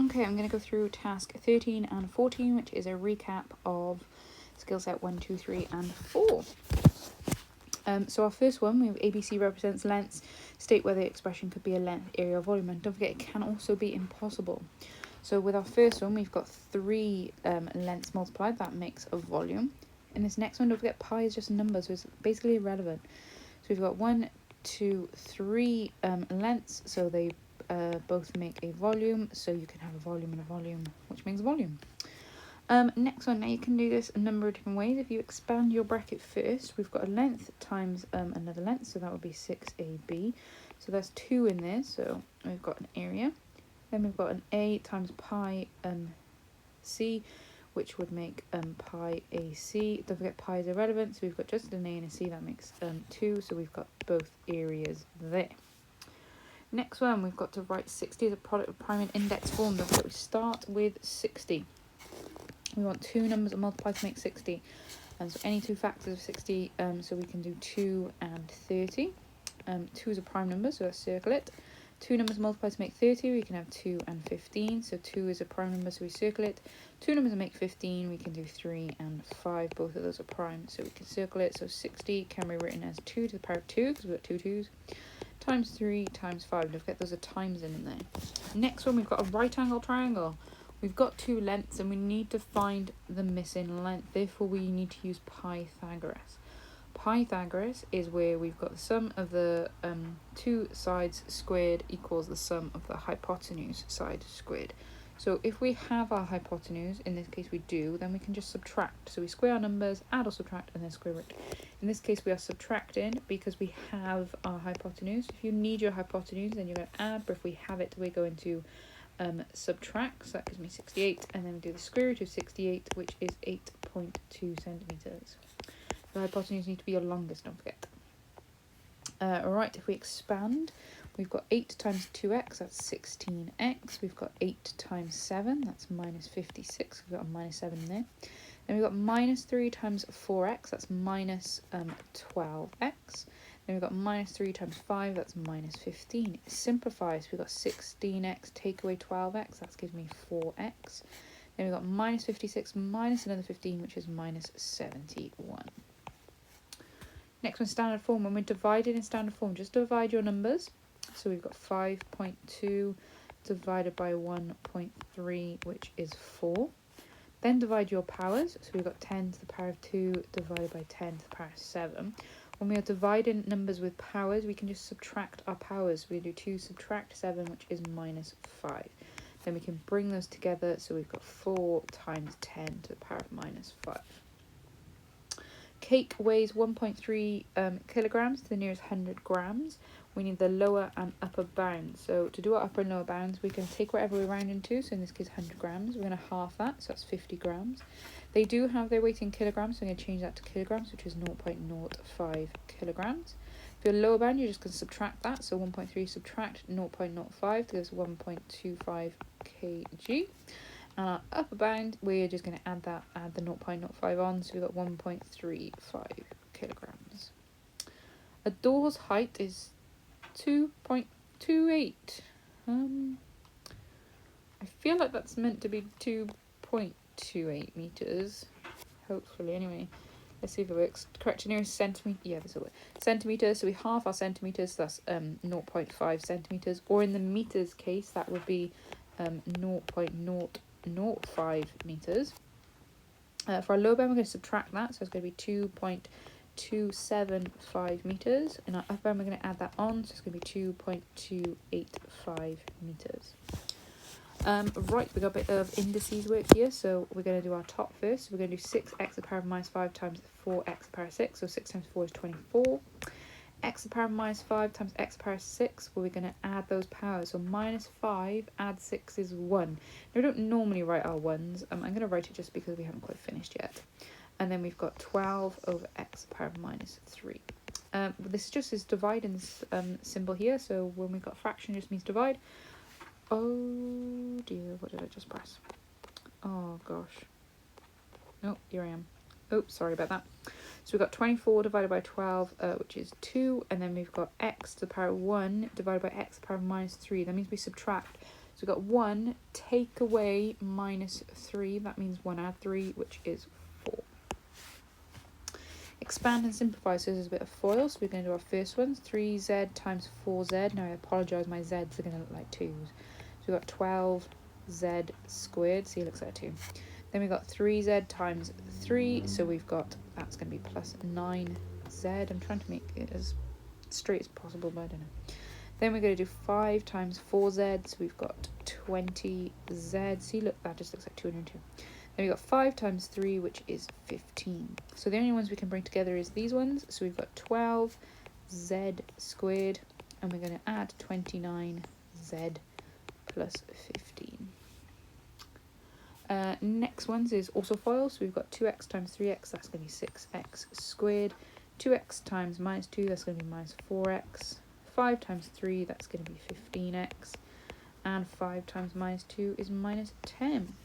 Okay, I'm going to go through task 13 and 14, which is a recap of skill set 1, 2, 3, and 4. So our first one, we have ABC represents lengths. State whether the expression could be a length, area, or volume. And don't forget, it can also be impossible. So with our first one, we've got 3 lengths multiplied. That makes a volume. In this next one, don't forget, pi is just a number, so it's basically irrelevant. So we've got 1, 2, 3 lengths, so they both make a volume. So you can have a volume and a volume, which makes a volume. Next one, now you can do this a number of different ways. If you expand your bracket first, we've got a length times another length, so that would be 6ab. So that's 2 in there, so we've got an area. Then we've got an a times pi c, which would make pi ac. Don't forget pi is irrelevant, so we've got just an a and a c, that makes 2, so we've got both areas there. Next one, we've got to write 60 as a product of prime and index form. So we start with 60. We want 2 numbers that multiply to make 60. And so any 2 factors of 60, so we can do 2 and 30. 2 is a prime number, so let's circle it. 2 numbers multiply to make 30, we can have 2 and 15. So 2 is a prime number, so we circle it. 2 numbers that make 15, we can do 3 and 5. Both of those are prime, so we can circle it. So 60 can be written as 2 to the power of 2, because we've got 2 2's. Times 3 times 5. Don't forget those are times in there. Next one, we've got a right angle triangle. We've got 2 lengths and we need to find the missing length. Therefore, we need to use Pythagoras. Pythagoras is where we've got the sum of the 2 sides squared equals the sum of the hypotenuse side squared. So if we have our hypotenuse, in this case we do, then we can just subtract. So we square our numbers, add or subtract, and then square it. In this case we are subtracting because we have our hypotenuse. If you need your hypotenuse, then you're going to add, but if we have it, we're going to subtract. So that gives me 68, and then we do the square root of 68, which is 8.2 centimeters. The hypotenuse needs to be your longest, don't forget. Alright, if we expand, we've got 8 times 2x, that's 16x. We've got 8 times 7, that's minus 56. We've got a minus 7 there. Then we've got minus 3 times 4x, that's minus 12x. Then we've got minus 3 times 5, that's minus 15. It simplifies, we've got 16x, take away 12x, that gives me 4x. Then we've got minus 56 minus another 15, which is minus 71. Next one, standard form. When we're divided in standard form, just divide your numbers. So we've got 5.2 divided by 1.3, which is 4. Then divide your powers. So we've got 10 to the power of 2 divided by 10 to the power of 7. When we are dividing numbers with powers, we can just subtract our powers. We do 2 subtract 7, which is minus 5. Then we can bring those together. So we've got 4 times 10 to the power of minus 5. Cake weighs 1.3 kilograms to the nearest 100 grams. We need the lower and upper bounds. So to do our upper and lower bounds, we can take whatever we're rounding to. So in this case, 100 grams. We're going to half that, so that's 50 grams. They do have their weight in kilograms, so I'm going to change that to kilograms, which is 0.05 kilograms. For your lower bound, you're just going to subtract that. So 1.3 subtract 0.05 gives 1.25 kg. And our upper bound, we're just going to add the 0.05 on, so we've got 1.35 kilograms. A door's height is 2.28. I feel like that's meant to be 2.28 meters. Hopefully, anyway. Let's see if it works. Correct, nearest centimeter. Yeah, this will work. Centimeters, so we half our centimeters, so that's 0.5 centimeters. Or in the meters case, that would be 0.005 meters. For our lower bound, we're going to subtract that, so it's going to be 2.275 meters. In our upper bound, we're going to add that on, so it's going to be 2.285 meters. Right, we got a bit of indices work here, so we're going to do our top first. So we're going to do 6x to the power of minus 5 times 4x to the power of 6, so 6 times 4 is 24. X to the power of minus 5 times x to the power of 6, well, we're going to add those powers. So minus 5 add 6 is 1. Now, we don't normally write our ones. I'm going to write it just because we haven't quite finished yet. And then we've got 12 over x to the power of minus 3. This just is dividing this symbol here. So when we've got fraction, it just means divide. Oh dear, what did I just press? Oh gosh. Oh, here I am. Oh, sorry about that. So we've got 24 divided by 12, which is 2. And then we've got x to the power of 1 divided by x to the power of minus 3. That means we subtract. So we've got 1 take away -3. That means 1 add 3, which is 4. Expand and simplify. So there's a bit of FOIL. So we're going to do our first ones. 3z times 4z. Now I apologise, my z's are going to look like 2's. So we've got 12z squared. See, it looks like a 2. Then we've got 3z times 3. So we've got, that's going to be plus 9z. I'm trying to make it as straight as possible, but I don't know. Then we're going to do 5 times 4z. So we've got 20z. See, look, that just looks like 202. Then we've got 5 times 3, which is 15. So the only ones we can bring together is these ones. So we've got 12z squared, and we're going to add 29z plus 15. Next ones is also FOIL. So we've got 2x times 3x, that's going to be 6x squared. 2x times -2, that's going to be -4x. 5 times 3, that's going to be 15x. And 5 times -2 is -10.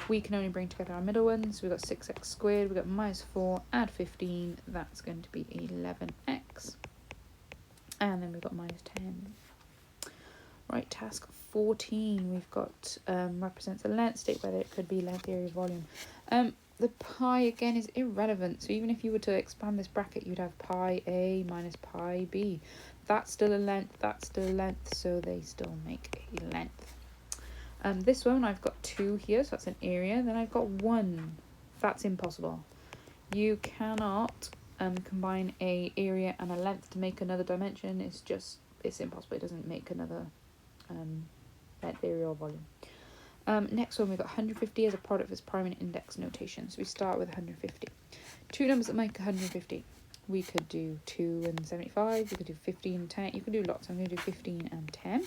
We can only bring together our middle ones. So we've got 6x squared, we've got -4, add 15, that's going to be 11x. And then we've got -10. Right, task 14, we've got represents a length, state whether it could be length, area, volume. The pi, again, is irrelevant. So even if you were to expand this bracket, you'd have pi a minus pi b. That's still a length, that's still a length, so they still make a length. This one, I've got 2 here, so that's an area. Then I've got 1. That's impossible. You cannot combine a area and a length to make another dimension. It's impossible. It doesn't make another length, area, or volume. Next one, we've got 150 as a product of its prime and index notation. So we start with 150. 2 numbers that make 150. We could do 2 and 75. We could do 15 and 10. You can do lots. I'm going to do 15 and 10.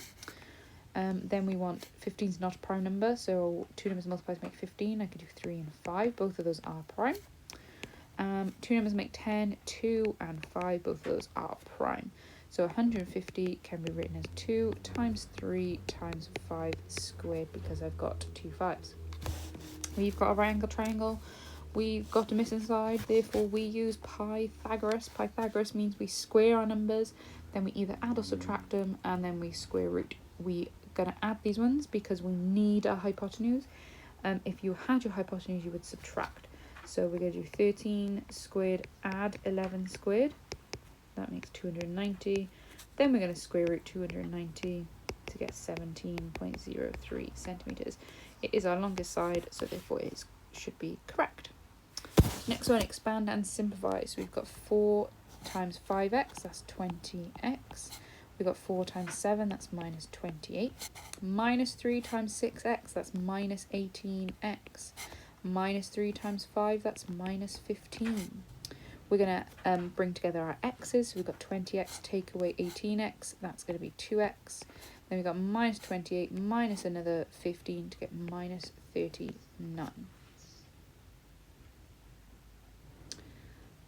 Then we want 15 is not a prime number, so 2 numbers multiplied to make 15. I could do 3 and 5. Both of those are prime. 2 numbers make 10. 2 and 5. Both of those are prime. So 150 can be written as 2 times 3 times 5 squared, because I've got 2 5s. We've got a right angle triangle. We've got a missing side, therefore we use Pythagoras. Pythagoras means we square our numbers, then we either add or subtract them, and then we square root. We're going to add these ones because we need a hypotenuse. If you had your hypotenuse, you would subtract. So we're going to do 13 squared, add 11 squared. That makes 290. Then we're going to square root 290 to get 17.03 centimeters. It is our longest side, so therefore it should be correct. Next one, expand and simplify. So we've got 4 times 5x, that's 20x. We've got 4 times 7, that's minus 28. Minus 3 times 6x, that's minus 18x. Minus 3 times 5, that's minus 15. We're going to bring together our x's. So we've got 20x, take away 18x, that's going to be 2x. Then we've got minus 28 minus another 15 to get minus 39.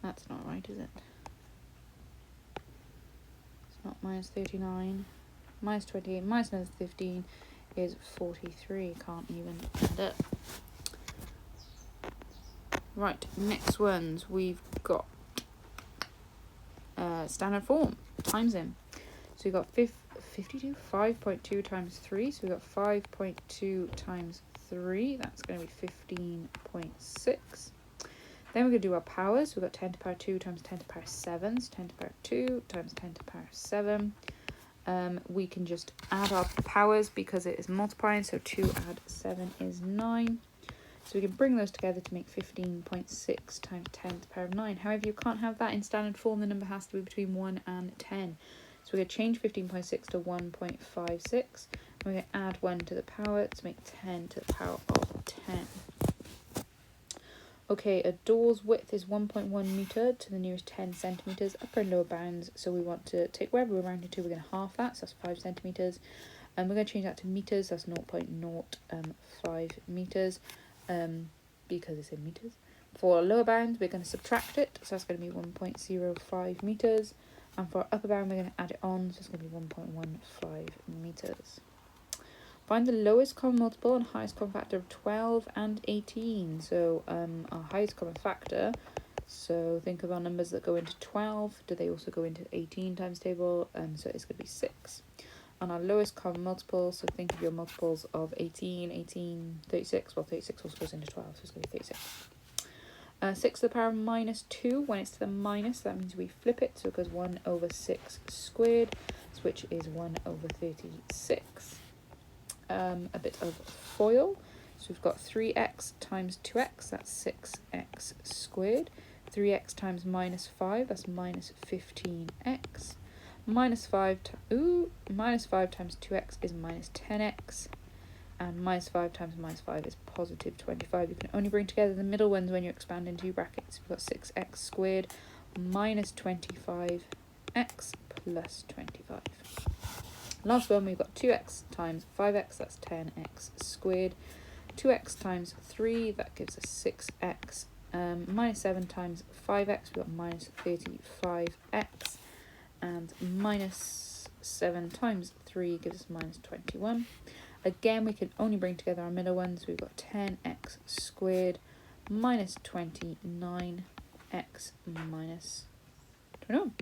That's not right, is it? It's not minus 39. Minus 28 minus another 15 is 43. Can't even add up. Right, next ones we've got standard form, times in. So we've got 52, 5.2 times 3. So we've got 5.2 times 3. That's going to be 15.6. Then we're going to do our powers. We've got 10 to the power 2 times 10 to the power 7. So 10 to the power 2 times 10 to the power 7. We can just add our powers because it is multiplying. So 2 add 7 is 9. So we can bring those together to make 15.6 times 10 to the power of 9. However, you can't have that in standard form. The number has to be between 1 and 10. So we're going to change 15.6 to 1.56. And we're going to add 1 to the power to make 10 to the power of 10. Okay, a door's width is 1.1 metre to the nearest 10 centimetres, upper and lower bounds. So we want to take wherever we're rounding to, we're going to half that, so that's 5 centimetres. And we're going to change that to metres, that's 0.05 metres, because it's in metres. For lower bounds, we're going to subtract it, so that's going to be 1.05 metres. And for upper bound, we're going to add it on, so it's going to be 1.15 metres. Find the lowest common multiple and highest common factor of 12 and 18. So our highest common factor, so think of our numbers that go into 12. Do they also go into 18 times table? So it's going to be 6. on our lowest common multiple, so think of your multiples of 18, 18, 36. Well, 36 also goes into 12, so it's going to be 36. 6 to the power of minus 2. When it's to the minus, that means we flip it, so it goes 1 over 6 squared, which is 1 over 36. A bit of FOIL. So we've got 3x times 2x, that's 6x squared. 3x times minus 5, that's minus 15x. Minus 5 times 2x is minus 10x. And minus 5 times minus 5 is positive 25. You can only bring together the middle ones when you expand into brackets. We've got 6x squared minus 25x plus 25. Last one, we've got 2x times 5x, that's 10x squared. 2x times 3, that gives us 6x. Minus 7 times 5x, we've got minus 35x. And minus 7 times 3 gives us minus 21. Again, we can only bring together our middle ones. We've got 10x squared minus 29x minus 21.